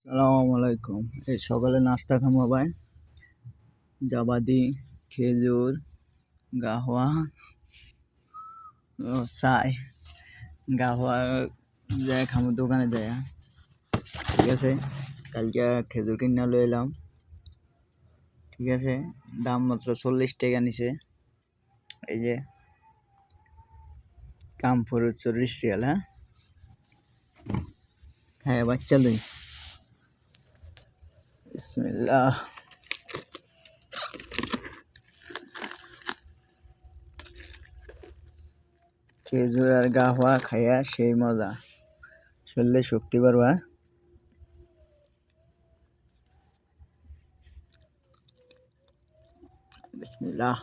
সালামু আলাইকুম। এই সকালে নাস্তা খামো ভাই, জাবাদি, খেজুর, গাহওয়া, চাই। গাহওয়া যায় খামো দোকানে যায়। ঠিক আছে, কালকে খেজুর কিনে লই এলাম। ঠিক আছে, দাম মাত্র 40 টাকা নিছে। এই যে কামপুর 40 রিয়াল। হ্যাঁ বাচ্চা লই। বিসমিল্লাহ। খেজুর আর গাহওয়া খাইয়া সেই মজা, শরীরে শক্তি বাড়বা। বিসমিল্লাহ।